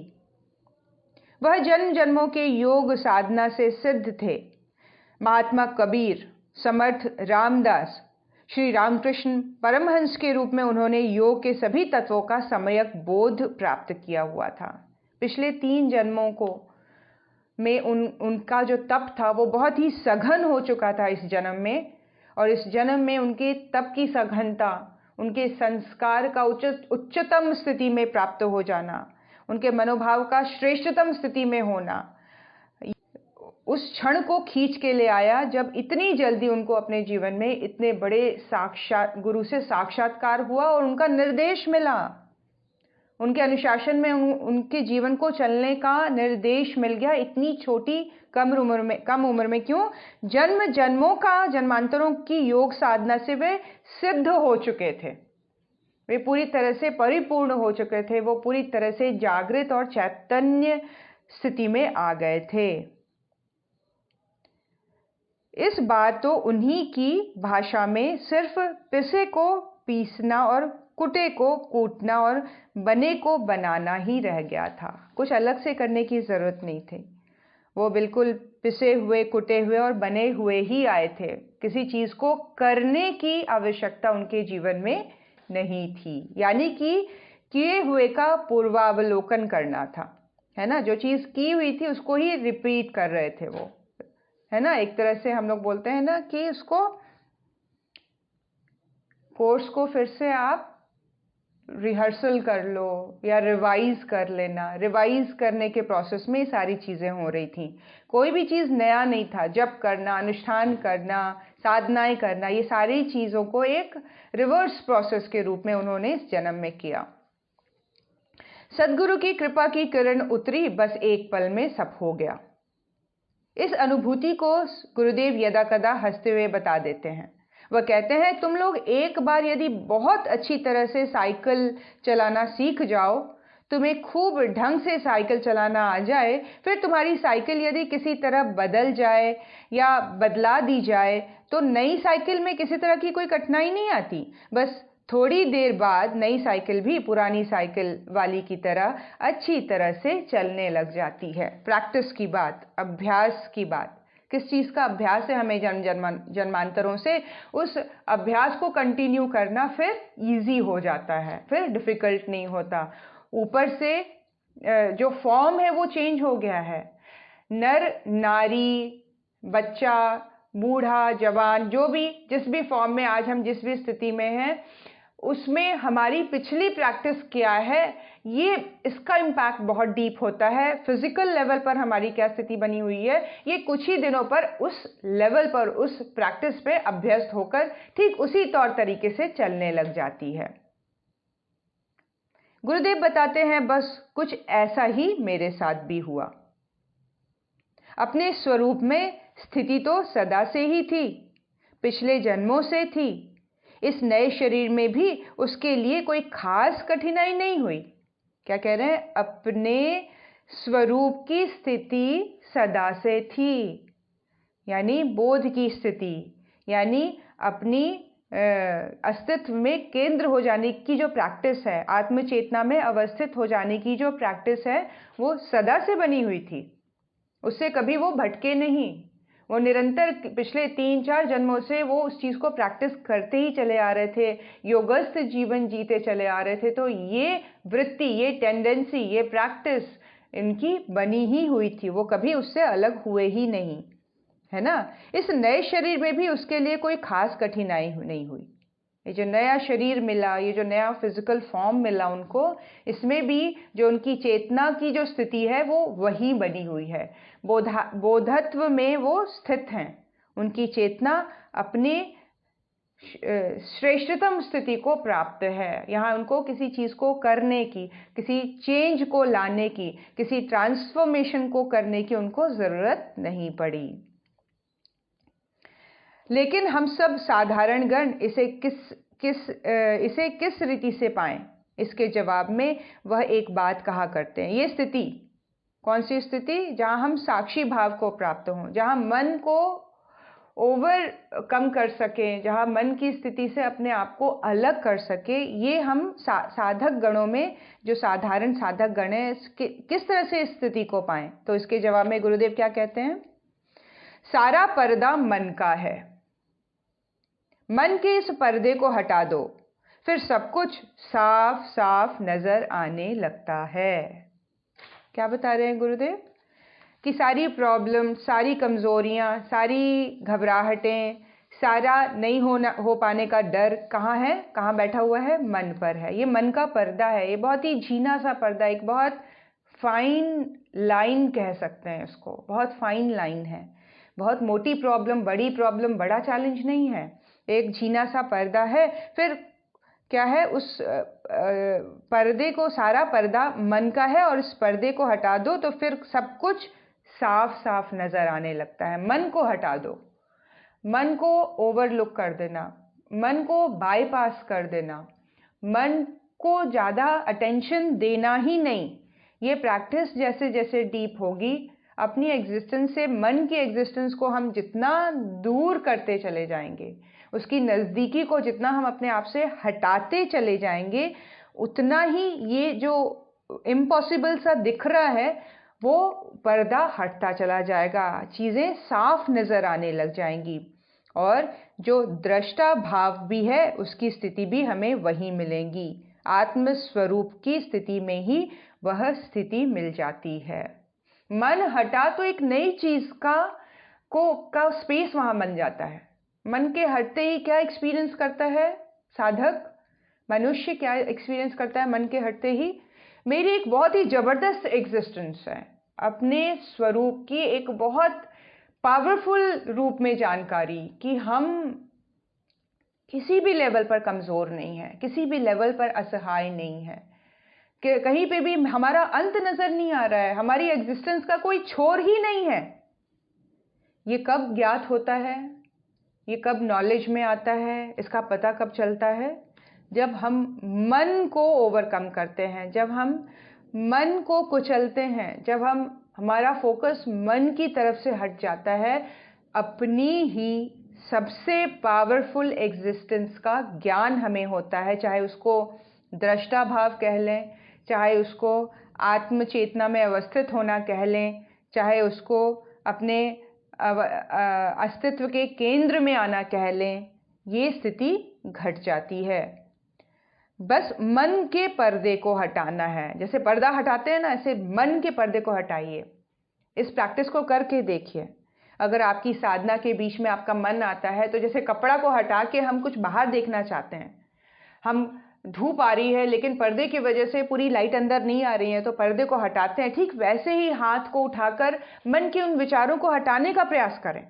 वह जन्म जन्मों के योग साधना से सिद्ध थे। महात्मा कबीर, समर्थ रामदास, श्री रामकृष्ण परमहंस के रूप में उन्होंने योग के सभी तत्वों का सम्यक बोध प्राप्त किया हुआ था। पिछले 3 जन्मों को में उनका जो तप था वो बहुत ही सघन हो चुका था इस जन्म में, और इस जन्म में उनके तप की सघनता, उनके संस्कार का उच्चतम स्थिति में प्राप्त हो जाना, उनके मनोभाव का श्रेष्ठतम स्थिति में होना, उस क्षण को खींच के ले आया जब इतनी जल्दी उनको अपने जीवन में इतने बड़े गुरु से साक्षात्कार हुआ और उनका निर्देश मिला। उनके अनुशासन में उनके जीवन को चलने का निर्देश मिल गया इतनी छोटी कम उम्र में। क्यों? जन्म जन्मों का, जन्मांतरों की योग साधना से वे सिद्ध हो चुके थे, वे पूरी तरह से परिपूर्ण हो चुके थे, वो पूरी तरह से जागृत और चैतन्य स्थिति में आ गए थे। इस बार तो उन्हीं की भाषा में सिर्फ पिसे को पीसना और कुटे को कूटना और बने को बनाना ही रह गया था। कुछ अलग से करने की ज़रूरत नहीं थी। वो बिल्कुल पिसे हुए, कुटे हुए और बने हुए ही आए थे। किसी चीज़ को करने की आवश्यकता उनके जीवन में नहीं थी, यानी कि किए हुए का पूर्वावलोकन करना था, है ना। जो चीज़ की हुई थी उसको ही रिपीट कर रहे थे वो, है ना। एक तरह से हम लोग बोलते हैं ना कि उसको, कोर्स को फिर से आप रिहर्सल कर लो या रिवाइज कर लेना। रिवाइज करने के प्रोसेस में सारी चीज़ें हो रही थी। कोई भी चीज़ नया नहीं था। जप करना, अनुष्ठान करना, साधनाएं करना, ये सारी चीज़ों को एक रिवर्स प्रोसेस के रूप में उन्होंने इस जन्म में किया। सदगुरु की कृपा की किरण उतरी, बस एक पल में सब हो गया। इस अनुभूति को गुरुदेव यदा कदा हंसते हुए बता देते हैं। वह कहते हैं, तुम लोग एक बार यदि बहुत अच्छी तरह से साइकिल चलाना सीख जाओ, तुम्हें खूब ढंग से साइकिल चलाना आ जाए, फिर तुम्हारी साइकिल यदि किसी तरह बदल जाए या बदला दी जाए तो नई साइकिल में किसी तरह की कोई कठिनाई नहीं आती। बस थोड़ी देर बाद नई साइकिल भी पुरानी साइकिल वाली की तरह अच्छी तरह से चलने लग जाती है। प्रैक्टिस की बात, अभ्यास की बात। किस चीज़ का अभ्यास है? हमें जन्मांतरों से उस अभ्यास को कंटिन्यू करना फिर इजी हो जाता है, फिर डिफ़िकल्ट नहीं होता। ऊपर से जो फॉर्म है वो चेंज हो गया है। नर नारी, बच्चा, बूढ़ा, जवान, जो भी जिस भी फॉर्म में आज हम जिस भी स्थिति में हैं, उसमें हमारी पिछली प्रैक्टिस क्या है, ये इसका इम्पैक्ट बहुत डीप होता है। फिजिकल लेवल पर हमारी क्या स्थिति बनी हुई है, ये कुछ ही दिनों पर उस लेवल पर, उस प्रैक्टिस पे अभ्यस्त होकर ठीक उसी तौर तरीके से चलने लग जाती है। गुरुदेव बताते हैं, बस कुछ ऐसा ही मेरे साथ भी हुआ। अपने स्वरूप में स्थिति तो सदा से ही थी, पिछले जन्मों से थी। इस नए शरीर में भी उसके लिए कोई खास कठिनाई नहीं हुई। क्या कह रहे हैं? अपने स्वरूप की स्थिति सदा से थी, यानी बोध की स्थिति, यानी अपनी अस्तित्व में केंद्र हो जाने की जो प्रैक्टिस है, आत्मचेतना में अवस्थित हो जाने की जो प्रैक्टिस है, वो सदा से बनी हुई थी। उससे कभी वो भटके नहीं। वो निरंतर पिछले 3-4 जन्मों से वो उस चीज़ को प्रैक्टिस करते ही चले आ रहे थे, योगस्थ जीवन जीते चले आ रहे थे। तो ये वृत्ति, ये टेंडेंसी, ये प्रैक्टिस इनकी बनी ही हुई थी, वो कभी उससे अलग हुए ही नहीं, है ना। इस नए शरीर में भी उसके लिए कोई खास कठिनाई नहीं हुई। ये जो नया शरीर मिला, ये जो नया फिजिकल फॉर्म मिला उनको, इसमें भी जो उनकी चेतना की जो स्थिति है वो वही बनी हुई है। बोधत्व में वो स्थित हैं। उनकी चेतना अपने श्रेष्ठतम स्थिति को प्राप्त है। यहाँ उनको किसी चीज़ को करने की, किसी चेंज को लाने की, किसी ट्रांसफॉर्मेशन को करने की उनको ज़रूरत नहीं पड़ी। लेकिन हम सब साधारण गण इसे किस रीति से पाएं? इसके जवाब में वह एक बात कहा करते हैं। ये स्थिति, कौन सी स्थिति? जहाँ हम साक्षी भाव को प्राप्त हों, जहाँ मन को ओवरकम कर सकें, जहाँ मन की स्थिति से अपने आप को अलग कर सके। ये हम साधक गणों में, जो साधारण साधक गण हैं, किस तरह से इस स्थिति को पाएं? तो इसके जवाब में गुरुदेव क्या कहते हैं? सारा पर्दा मन का है, मन के इस पर्दे को हटा दो, फिर सब कुछ साफ साफ नजर आने लगता है। क्या बता रहे हैं गुरुदेव? कि सारी प्रॉब्लम, सारी कमजोरियां, सारी घबराहटें, सारा नहीं हो पाने का डर कहाँ है? कहाँ बैठा हुआ है? मन पर है। ये मन का पर्दा है। ये बहुत ही झीना सा पर्दा, एक बहुत फाइन लाइन कह सकते हैं इसको। बहुत फाइन लाइन है। बहुत मोटी प्रॉब्लम, बड़ी प्रॉब्लम, बड़ा चैलेंज नहीं है। एक झीना सा पर्दा है। फिर क्या है? उस पर्दे को, सारा पर्दा मन का है और इस पर्दे को हटा दो तो फिर सब कुछ साफ साफ नजर आने लगता है। मन को हटा दो, मन को ओवरलुक कर देना, मन को बाईपास कर देना, मन को ज़्यादा अटेंशन देना ही नहीं। ये प्रैक्टिस जैसे जैसे डीप होगी, अपनी एग्जिस्टेंस से मन की एग्जिस्टेंस को हम जितना दूर करते चले जाएंगे, उसकी नज़दीकी को जितना हम अपने आप से हटाते चले जाएंगे, उतना ही ये जो इम्पॉसिबल सा दिख रहा है वो पर्दा हटता चला जाएगा। चीज़ें साफ नज़र आने लग जाएंगी और जो दृष्टा भाव भी है उसकी स्थिति भी हमें वही मिलेगी। आत्मस्वरूप की स्थिति में ही वह स्थिति मिल जाती है। मन हटा तो एक नई चीज़ का स्पेस वहाँ बन जाता है। मन के हटते ही क्या एक्सपीरियंस करता है साधक, मनुष्य क्या एक्सपीरियंस करता है मन के हटते ही? मेरी एक बहुत ही ज़बरदस्त एग्जिस्टेंस है, अपने स्वरूप की एक बहुत पावरफुल रूप में जानकारी कि हम किसी भी लेवल पर कमज़ोर नहीं है, किसी भी लेवल पर असहाय नहीं है, कि कहीं पे भी हमारा अंत नज़र नहीं आ रहा है, हमारी एग्जिस्टेंस का कोई छोर ही नहीं है। ये कब ज्ञात होता है? ये कब नॉलेज में आता है? इसका पता कब चलता है? जब हम मन को ओवरकम करते हैं, जब हम मन को कुचलते हैं, जब हमारा फोकस मन की तरफ से हट जाता है, अपनी ही सबसे पावरफुल एग्जिस्टेंस का ज्ञान हमें होता है, चाहे उसको दृष्टा भाव कह लें, चाहे उसको आत्म चेतना में अवस्थित होना कह लें, चाहे उसको अपने अस्तित्व के केंद्र में आना कह लें, ये स्थिति घट जाती है। बस मन के पर्दे को हटाना है। जैसे पर्दा हटाते हैं ना, ऐसे मन के पर्दे को हटाइए। इस प्रैक्टिस को करके देखिए। अगर आपकी साधना के बीच में आपका मन आता है, तो जैसे कपड़ा को हटा के हम कुछ बाहर देखना चाहते हैं, हम धूप आ रही है लेकिन पर्दे की वजह से पूरी लाइट अंदर नहीं आ रही है, तो पर्दे को हटाते हैं, ठीक वैसे ही हाथ को उठाकर मन के उन विचारों को हटाने का प्रयास करें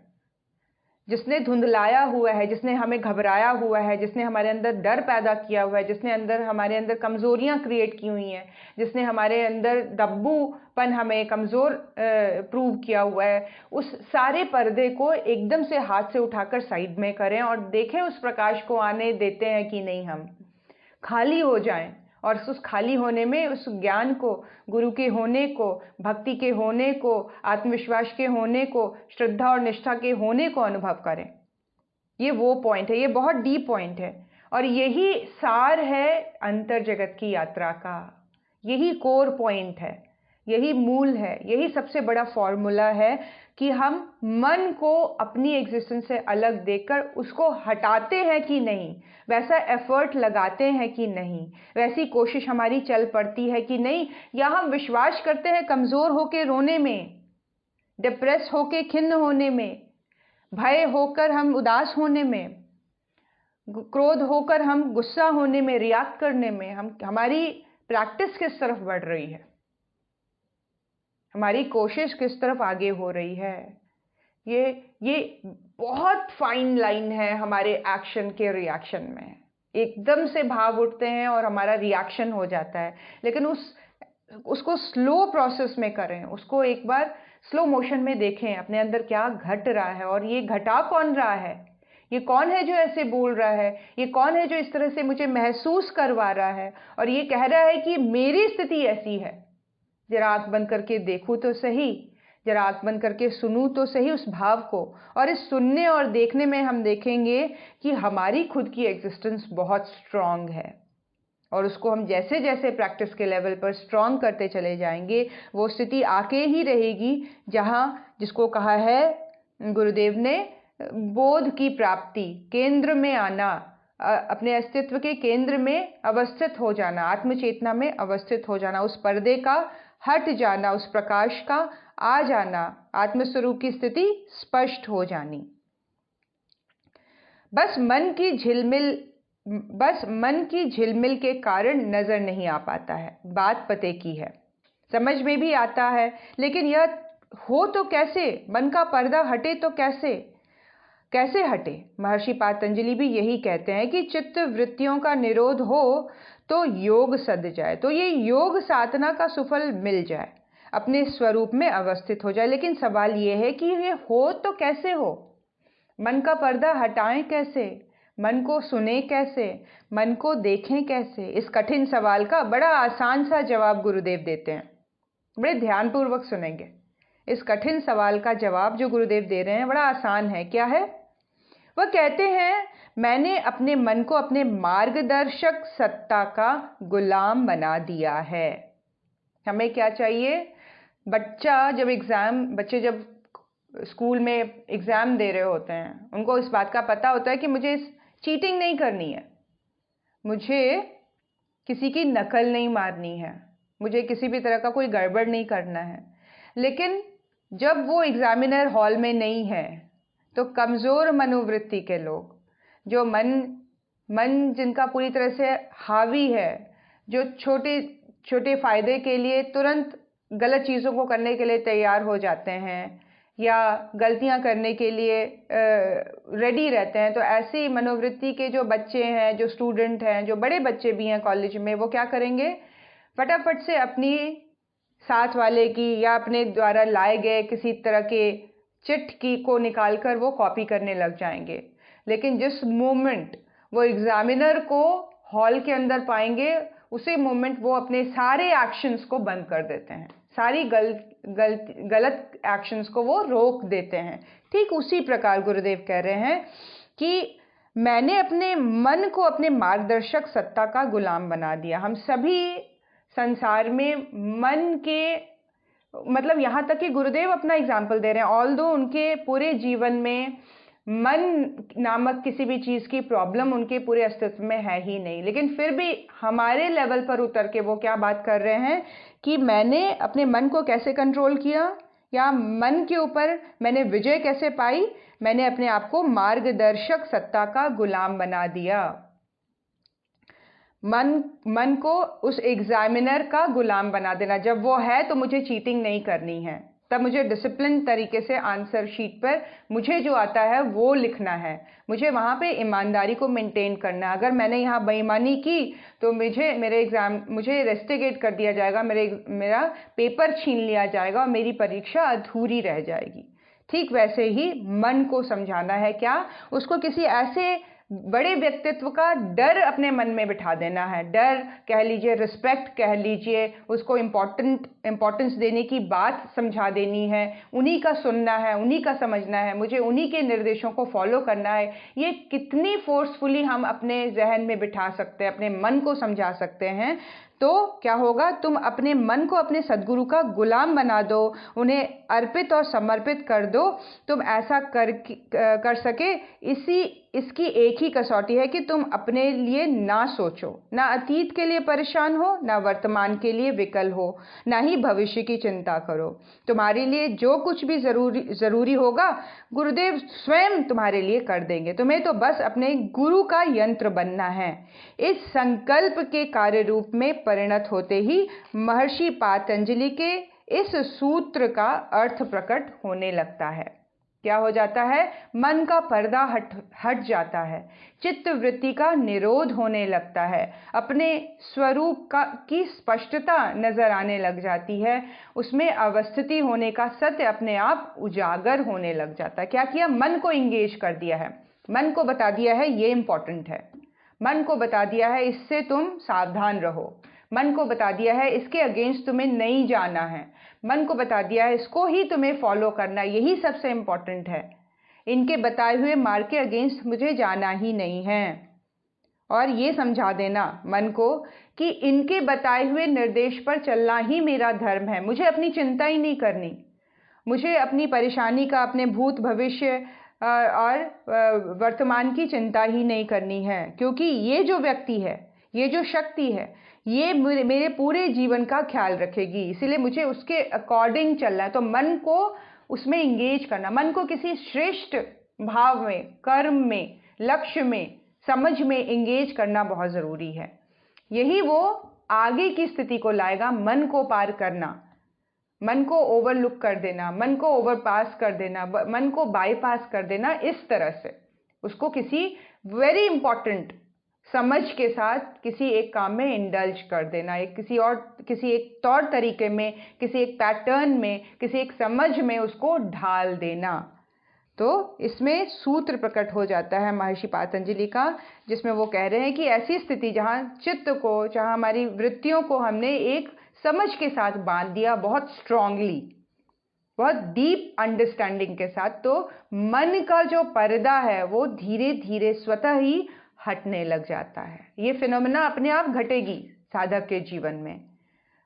जिसने धुंधलाया हुआ है, जिसने हमें घबराया हुआ है, जिसने हमारे अंदर डर पैदा किया हुआ है, जिसने हमारे अंदर कमजोरियां क्रिएट की हुई हैं, जिसने हमारे अंदर दब्बूपन हमें कमजोर प्रूव किया हुआ है। उस सारे पर्दे को एकदम से हाथ से उठाकर साइड में करें और देखें उस प्रकाश को आने देते हैं कि नहीं। हम खाली हो जाएं और उस खाली होने में उस ज्ञान को, गुरु के होने को, भक्ति के होने को, आत्मविश्वास के होने को, श्रद्धा और निष्ठा के होने को अनुभव करें। ये वो पॉइंट है, ये बहुत डीप पॉइंट है और यही सार है अंतर जगत की यात्रा का। यही कोर पॉइंट है, यही मूल है, यही सबसे बड़ा फॉर्मूला है कि हम मन को अपनी एग्जिस्टेंस से अलग देखकर उसको हटाते हैं कि नहीं, वैसा एफर्ट लगाते हैं कि नहीं, वैसी कोशिश हमारी चल पड़ती है कि नहीं, या हम विश्वास करते हैं कमजोर होके रोने में, डिप्रेस होके खिन्न होने में, भय होकर हम उदास होने में, क्रोध होकर हम गुस्सा होने में, रिएक्ट करने में। हमारी प्रैक्टिस किस तरफ बढ़ रही है, हमारी कोशिश किस तरफ आगे हो रही है। ये बहुत फाइन लाइन है हमारे एक्शन के रिएक्शन में। एकदम से भाव उठते हैं और हमारा रिएक्शन हो जाता है, लेकिन उसको स्लो प्रोसेस में करें, उसको एक बार स्लो मोशन में देखें अपने अंदर क्या घट रहा है और ये घटा कौन रहा है, ये कौन है जो ऐसे बोल रहा है, ये कौन है जो इस तरह से मुझे महसूस करवा रहा है और ये कह रहा है कि मेरी स्थिति ऐसी है। जरा आंख बंद करके देखूं तो सही, जरा आंख बंद करके सुनूं तो सही उस भाव को। और इस सुनने और देखने में हम देखेंगे कि हमारी खुद की एग्जिस्टेंस बहुत स्ट्रांग है और उसको हम जैसे जैसे प्रैक्टिस के लेवल पर स्ट्रांग करते चले जाएंगे, वो स्थिति आके ही रहेगी जहां, जिसको कहा है गुरुदेव ने, बोध की प्राप्ति, केंद्र में आना, अपने अस्तित्व के केंद्र में अवस्थित हो जाना, आत्मचेतना में अवस्थित हो जाना, उस पर्दे का हट जाना, उस प्रकाश का आ जाना, आत्मस्वरूप की स्थिति स्पष्ट हो जानी। बस मन की झिलमिल के कारण नजर नहीं आ पाता है। बात पते की है, समझ में भी आता है, लेकिन यह हो तो कैसे, मन का पर्दा हटे तो कैसे हटे। महर्षि पातंजलि भी यही कहते हैं कि चित्त वृत्तियों का निरोध हो तो योग सद जाए, तो ये योग साधना का सुफल मिल जाए, अपने स्वरूप में अवस्थित हो जाए। लेकिन सवाल ये है कि ये हो तो कैसे हो, मन का पर्दा हटाएं कैसे, मन को सुने कैसे, मन को देखें कैसे। इस कठिन सवाल का बड़ा आसान सा जवाब गुरुदेव देते हैं, बड़े ध्यानपूर्वक सुनेंगे। इस कठिन सवाल का जवाब जो गुरुदेव दे रहे हैं बड़ा आसान है। क्या है? वह कहते हैं, मैंने अपने मन को अपने मार्गदर्शक सत्ता का गुलाम बना दिया है। हमें क्या चाहिए? बच्चे जब स्कूल में एग्जाम दे रहे होते हैं, उनको इस बात का पता होता है कि मुझे चीटिंग नहीं करनी है, मुझे किसी की नकल नहीं मारनी है, मुझे किसी भी तरह का कोई गड़बड़ नहीं करना है। लेकिन जब वो एग्जामिनर हॉल में नहीं है, तो कमजोर मनोवृत्ति के लोग, जो मन जिनका पूरी तरह से हावी है, जो छोटे छोटे फायदे के लिए तुरंत गलत चीज़ों को करने के लिए तैयार हो जाते हैं या गलतियां करने के लिए रेडी रहते हैं, तो ऐसी मनोवृत्ति के जो बच्चे हैं, जो स्टूडेंट हैं, जो बड़े बच्चे भी हैं कॉलेज में, वो क्या करेंगे? फटाफट से अपनी साथ वाले की या अपने द्वारा लाए गए किसी तरह के चिट की को निकालकर वो कॉपी करने लग जाएंगे। लेकिन जिस मोमेंट वो एग्जामिनर को हॉल के अंदर पाएंगे, उसी मोमेंट वो अपने सारे एक्शंस को बंद कर देते हैं, सारी गलत एक्शंस को वो रोक देते हैं। ठीक उसी प्रकार गुरुदेव कह रहे हैं कि मैंने अपने मन को अपने मार्गदर्शक सत्ता का गुलाम बना दिया। हम सभी संसार में मन के, मतलब यहाँ तक कि गुरुदेव अपना एग्जाम्पल दे रहे हैं, ऑल्दो उनके पूरे जीवन में मन नामक किसी भी चीज़ की प्रॉब्लम उनके पूरे अस्तित्व में है ही नहीं, लेकिन फिर भी हमारे लेवल पर उतर के वो क्या बात कर रहे हैं कि मैंने अपने मन को कैसे कंट्रोल किया, या मन के ऊपर मैंने विजय कैसे पाई। मैंने अपने आप को मार्गदर्शक सत्ता का गुलाम बना दिया। मन को उस एग्जामिनर का गुलाम बना देना। जब वो है तो मुझे चीटिंग नहीं करनी है, तब मुझे डिसिप्लिन तरीके से आंसर शीट पर मुझे जो आता है वो लिखना है, मुझे वहाँ पे ईमानदारी को मेंटेन करना है। अगर मैंने यहाँ बेईमानी की तो मुझे रेस्टिगेट कर दिया जाएगा, मेरा पेपर छीन लिया जाएगा और मेरी परीक्षा अधूरी रह जाएगी। ठीक वैसे ही मन को समझाना है, क्या उसको किसी ऐसे बड़े व्यक्तित्व का डर अपने मन में बिठा देना है। डर कह लीजिए, रिस्पेक्ट कह लीजिए, उसको इम्पोर्टेंस देने की बात समझा देनी है, उन्हीं का सुनना है, उन्हीं का समझना है, मुझे उन्हीं के निर्देशों को फॉलो करना है। ये कितनी फोर्सफुली हम अपने जहन में बिठा सकते हैं, अपने मन को समझा सकते हैं। तो क्या होगा, तुम अपने मन को अपने सद्गुरु का गुलाम बना दो, उन्हें अर्पित और समर्पित कर दो। तुम ऐसा कर सके, इसकी एक ही कसौटी है कि तुम अपने लिए ना सोचो, ना अतीत के लिए परेशान हो, ना वर्तमान के लिए विकल हो, ना ही भविष्य की चिंता करो। तुम्हारे लिए जो कुछ भी जरूरी होगा गुरुदेव स्वयं तुम्हारे लिए कर देंगे। तुम्हें तो बस अपने गुरु का यंत्र बनना है। इस संकल्प के कार्य रूप में परिणत होते ही महर्षि पातंजलि के इस सूत्र का अर्थ प्रकट होने लगता है। क्या हो जाता है, मन का पर्दा हट जाता है, चित्त वृत्ति का निरोध होने लगता है, अपने स्वरूप की स्पष्टता नजर आने लग जाती है, उसमें अवस्थिति होने का सत्य अपने आप उजागर होने लग जाता है। क्या किया, मन को इंगेज कर दिया है, मन को बता दिया है ये इंपॉर्टेंट है, मन को बता दिया है इससे तुम सावधान रहो, मन को बता दिया है इसके अगेंस्ट तुम्हें नहीं जाना है, मन को बता दिया है इसको ही तुम्हें फॉलो करना, यही सबसे इम्पोर्टेंट है, इनके बताए हुए मार्ग के अगेंस्ट मुझे जाना ही नहीं है। और ये समझा देना मन को कि इनके बताए हुए निर्देश पर चलना ही मेरा धर्म है, मुझे अपनी चिंता ही नहीं करनी, मुझे अपनी परेशानी का, अपने भूत भविष्य और वर्तमान की चिंता ही नहीं करनी है, क्योंकि ये जो व्यक्ति है, ये जो शक्ति है, ये मेरे पूरे जीवन का ख्याल रखेगी, इसीलिए मुझे उसके अकॉर्डिंग चलना है। तो मन को उसमें इंगेज करना, मन को किसी श्रेष्ठ भाव में, कर्म में, लक्ष्य में, समझ में इंगेज करना बहुत ज़रूरी है। यही वो आगे की स्थिति को लाएगा। मन को पार करना, मन को ओवरलुक कर देना, मन को ओवरपास कर देना, मन को बाईपास कर देना, इस तरह से उसको किसी वेरी इंपॉर्टेंट समझ के साथ किसी एक काम में इंडल्ज कर देना, किसी एक तौर तरीके में, किसी एक पैटर्न में, किसी एक समझ में उसको ढाल देना। तो इसमें सूत्र प्रकट हो जाता है महर्षि पातंजलि का, जिसमें वो कह रहे हैं कि ऐसी स्थिति जहाँ चित्त को, जहाँ हमारी वृत्तियों को हमने एक समझ के साथ बांध दिया, बहुत स्ट्रांगली, बहुत डीप अंडरस्टैंडिंग के साथ, तो मन का जो पर्दा है वो धीरे धीरे स्वतः ही हटने लग जाता है। ये फिनोमेना अपने आप घटेगी साधक के जीवन में।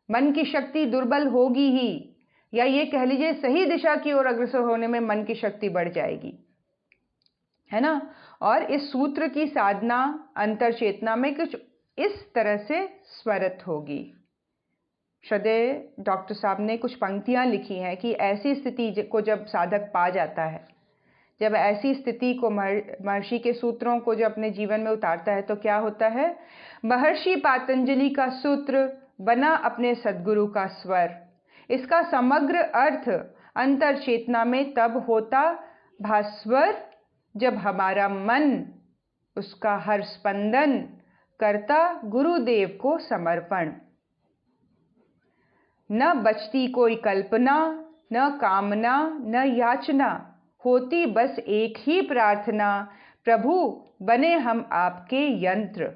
मन की शक्ति दुर्बल होगी ही, या ये कह लीजिए सही दिशा की ओर अग्रसर होने में मन की शक्ति बढ़ जाएगी, है ना। और इस सूत्र की साधना अंतर चेतना में कुछ इस तरह से स्वरित होगी। श्रद्धेय डॉक्टर साहब ने कुछ पंक्तियां लिखी हैं कि ऐसी स्थिति को जब साधक पा जाता है, जब ऐसी स्थिति को महर्षि के सूत्रों को जब अपने जीवन में उतारता है, तो क्या होता है, महर्षि पातंजलि का सूत्र बना अपने सद्गुरु का स्वर। इसका समग्र अर्थ अंतर चेतना में तब होता भास्वर जब हमारा मन, उसका हर स्पंदन करता गुरुदेव को समर्पण। न बचती कोई कल्पना, न कामना, न याचना, होती बस एक ही प्रार्थना, प्रभु बने हम आपके यंत्र।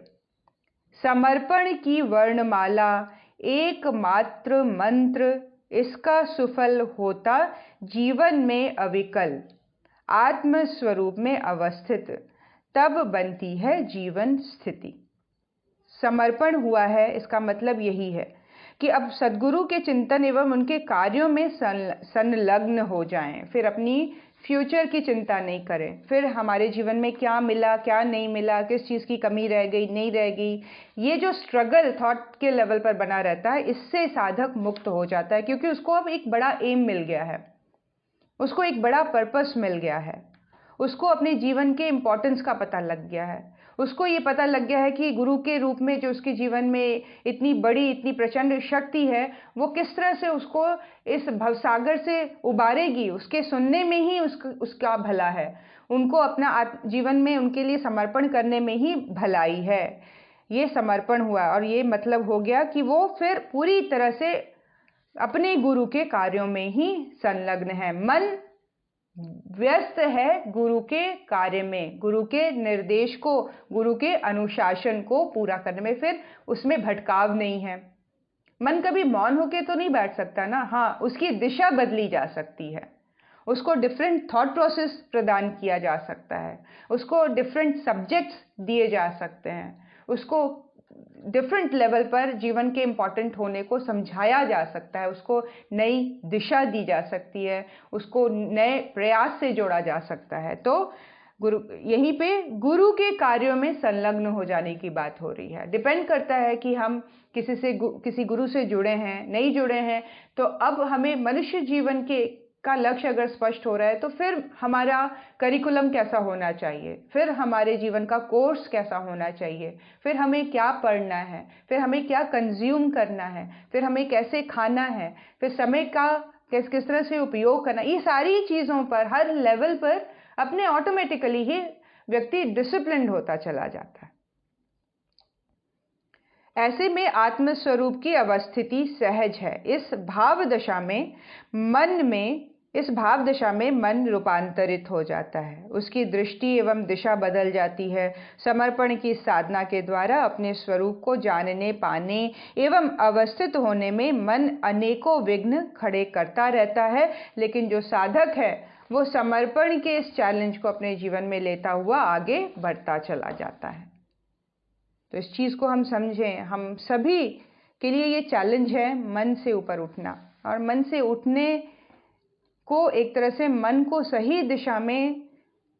समर्पण की वर्णमाला एकमात्र मंत्र इसका सुफल होता जीवन में अविकल, आत्म स्वरूप में अवस्थित, तब बनती है जीवन स्थिति। समर्पण हुआ है, इसका मतलब यही है कि अब सद्गुरु के चिंतन एवं उनके कार्यों में संलग्न हो जाएं, फिर अपनी फ्यूचर की चिंता नहीं करें, फिर हमारे जीवन में क्या मिला क्या नहीं मिला, किस चीज़ की कमी रह गई नहीं रह गई, ये जो स्ट्रगल थॉट के लेवल पर बना रहता है, इससे साधक मुक्त हो जाता है, क्योंकि उसको अब एक बड़ा एम मिल गया है, उसको एक बड़ा पर्पस मिल गया है, उसको अपने जीवन के इम्पोर्टेंस का पता लग गया है, उसको ये पता लग गया है कि गुरु के रूप में जो उसके जीवन में इतनी बड़ी इतनी प्रचंड शक्ति है, वो किस तरह से उसको इस भवसागर से उबारेगी, उसके सुनने में ही उसका भला है, उनको अपना जीवन में उनके लिए समर्पण करने में ही भलाई है। ये समर्पण हुआ और ये मतलब हो गया कि वो फिर पूरी तरह से अपने गुरु के कार्यों में ही संलग्न है। मन व्यस्त है गुरु के कार्य में, गुरु के निर्देश को, गुरु के अनुशासन को पूरा करने में, फिर उसमें भटकाव नहीं है। मन कभी मौन होके तो नहीं बैठ सकता ना, हाँ उसकी दिशा बदली जा सकती है, उसको डिफरेंट थॉट प्रोसेस प्रदान किया जा सकता है, उसको डिफरेंट सब्जेक्ट्स दिए जा सकते हैं, उसको डिफरेंट लेवल पर जीवन के इम्पॉर्टेंट होने को समझाया जा सकता है, उसको नई दिशा दी जा सकती है, उसको नए प्रयास से जोड़ा जा सकता है। तो गुरु, यहीं पे गुरु के कार्यों में संलग्न हो जाने की बात हो रही है। डिपेंड करता है कि हम किसी गुरु से जुड़े हैं नहीं जुड़े हैं। तो अब हमें मनुष्य जीवन का लक्ष्य अगर स्पष्ट हो रहा है, तो फिर हमारा करिकुलम कैसा होना चाहिए, फिर हमारे जीवन का कोर्स कैसा होना चाहिए, फिर हमें क्या पढ़ना है, फिर हमें क्या कंज्यूम करना है, फिर हमें कैसे खाना है, फिर समय का किस तरह से उपयोग करना, ये सारी चीज़ों पर हर लेवल पर अपने ऑटोमेटिकली ही व्यक्ति डिसिप्लिन्ड होता चला जाता है। ऐसे में आत्मस्वरूप की अवस्थिति सहज है। इस भाव दशा में मन रूपांतरित हो जाता है, उसकी दृष्टि एवं दिशा बदल जाती है। समर्पण की साधना के द्वारा अपने स्वरूप को जानने पाने एवं अवस्थित होने में मन अनेकों विघ्न खड़े करता रहता है, लेकिन जो साधक है वो समर्पण के इस चैलेंज को अपने जीवन में लेता हुआ आगे बढ़ता चला जाता है। तो इस चीज़ को हम समझें, हम सभी के लिए ये चैलेंज है मन से ऊपर उठना, और मन से उठने को एक तरह से मन को सही दिशा में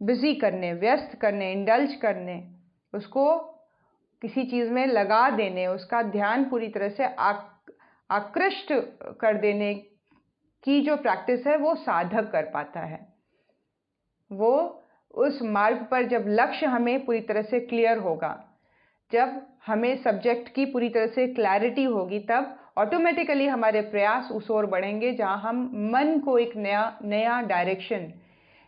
बिजी करने, व्यस्त करने, इंडल्ज करने, उसको किसी चीज़ में लगा देने, उसका ध्यान पूरी तरह से आकृष्ट कर देने की जो प्रैक्टिस है वो साधक कर पाता है। वो उस मार्ग पर जब लक्ष्य हमें पूरी तरह से क्लियर होगा, जब हमें सब्जेक्ट की पूरी तरह से क्लैरिटी होगी, तब ऑटोमेटिकली हमारे प्रयास उस ओर बढ़ेंगे जहाँ हम मन को एक नया डायरेक्शन,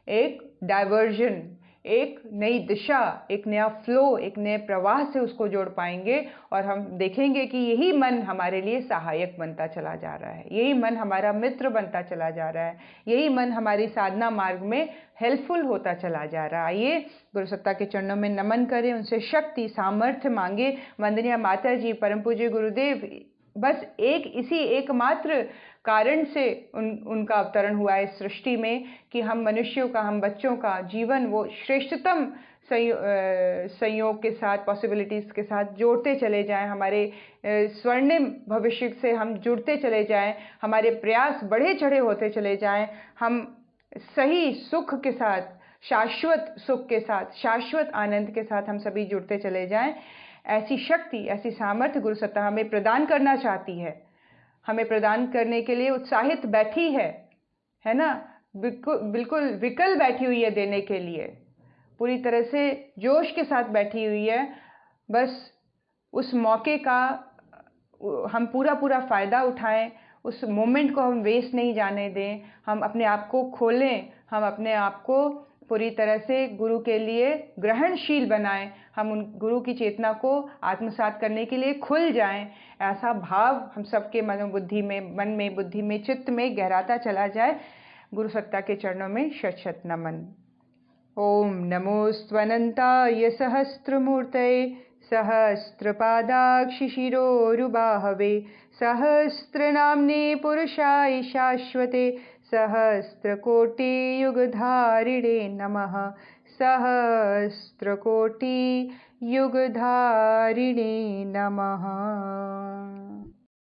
एक डाइवर्जन, एक नई दिशा, एक नया फ्लो, एक नए प्रवाह से उसको जोड़ पाएंगे, और हम देखेंगे कि यही मन हमारे लिए सहायक बनता चला जा रहा है, यही मन हमारा मित्र बनता चला जा रहा है, यही मन हमारी साधना मार्ग में हेल्पफुल होता चला जा रहा है। आइए गुरु सत्ता के चरणों में नमन करें, उनसे शक्ति सामर्थ्य मांगे। वंदनीय माता जी, परम पूज्य गुरुदेव, बस इसी एकमात्र कारण से उनका अवतरण हुआ है इस सृष्टि में कि हम मनुष्यों का, हम बच्चों का जीवन वो श्रेष्ठतम संयोग के साथ, पॉसिबिलिटीज़ के साथ जोड़ते चले जाएं, हमारे स्वर्णिम भविष्य से हम जुड़ते चले जाएं, हमारे प्रयास बढ़े चढ़े होते चले जाएं, हम सही सुख के साथ, शाश्वत सुख के साथ, शाश्वत आनंद के साथ हम सभी जुड़ते चले जाएं। ऐसी शक्ति, ऐसी सामर्थ्य गुरु सत्ता हमें प्रदान करना चाहती है, हमें प्रदान करने के लिए उत्साहित बैठी है ना, बिल्कुल विकल बैठी हुई है देने के लिए, पूरी तरह से जोश के साथ बैठी हुई है। बस उस मौके का हम पूरा फ़ायदा उठाएं, उस मोमेंट को हम वेस्ट नहीं जाने दें, हम अपने आप को खोलें, हम अपने आप को पूरी तरह से गुरु के लिए ग्रहणशील बनाएं, हम उन गुरु की चेतना को आत्मसात करने के लिए खुल जाएं। ऐसा भाव हम सबके मन में, बुद्धि में, चित्त में गहराता चला जाए। गुरु सत्ता के चरणों में शत शत नमन। ओम नमोस्त्वनंताय सहस्त्रमूर्तये सहस्रपादाक्षिशिरोरुबाहवे सहस्रनाम्ने पुरुषाय शाश्वते सहस्रकोटियुगधारिणे नमः सहस्रकोटियुगधारिणे नमः।